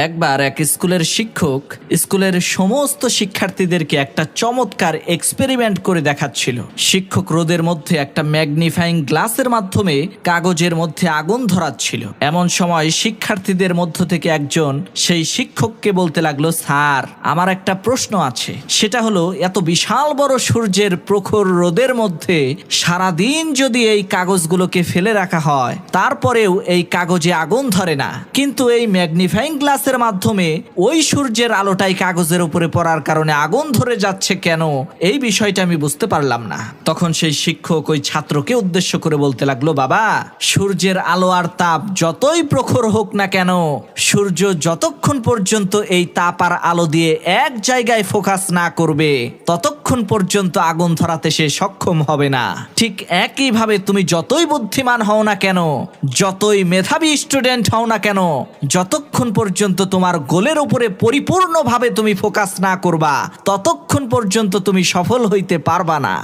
একবার এক স্কুলের শিক্ষক স্কুলের সমস্ত শিক্ষার্থীদেরকে একটা চমৎকার এক্সপেরিমেন্ট করে দেখাচ্ছিল। শিক্ষক রোদের মধ্যে একটা ম্যাগনিফাইং গ্লাসের মাধ্যমে কাগজের মধ্যে আগুন ধরাচ্ছিল। এমন সময় শিক্ষার্থীদের মধ্য থেকে একজন সেই শিক্ষককে বলতে লাগলো, স্যার, আমার একটা প্রশ্ন আছে। সেটা হলো, এত বিশাল বড় সূর্যের প্রখর রোদের মধ্যে সারাদিন যদি এই কাগজগুলোকে ফেলে রাখা হয়, তারপরেও এই কাগজে আগুন ধরে না, কিন্তু এই ম্যাগনিফাইং গ্লাসের মাধ্যমে ওই সূর্যের আলোটাই কাগজের উপরে পড়ার কারণে আগুন ধরে যাচ্ছে কেন? এই বিষয়টা আমি বুঝতে পারলাম না। তখন সেই শিক্ষক ওই ছাত্রকে উদ্দেশ্য করে বলতে লাগলো, বাবা, সূর্যের আলো আর তাপ যতই প্রখর হোক না কেন, সূর্য যতক্ষণ পর্যন্ত এই তাপ আর আলো দিয়ে এক জায়গায় ফোকাস না করবে, ততক্ষণ পর্যন্ত আগুন ধরাতে সে সক্ষম হবে না। ঠিক একইভাবে তুমি যতই বুদ্ধিমান হও না কেন, যতই মেধাবী স্টুডেন্ট হও না কেন, যতক্ষণ পর্যন্ত তোমার গোলের উপরে পরিপূর্ণভাবে তুমি ফোকাস না করবা, ততক্ষণ পর্যন্ত তুমি সফল হইতে পারবা না।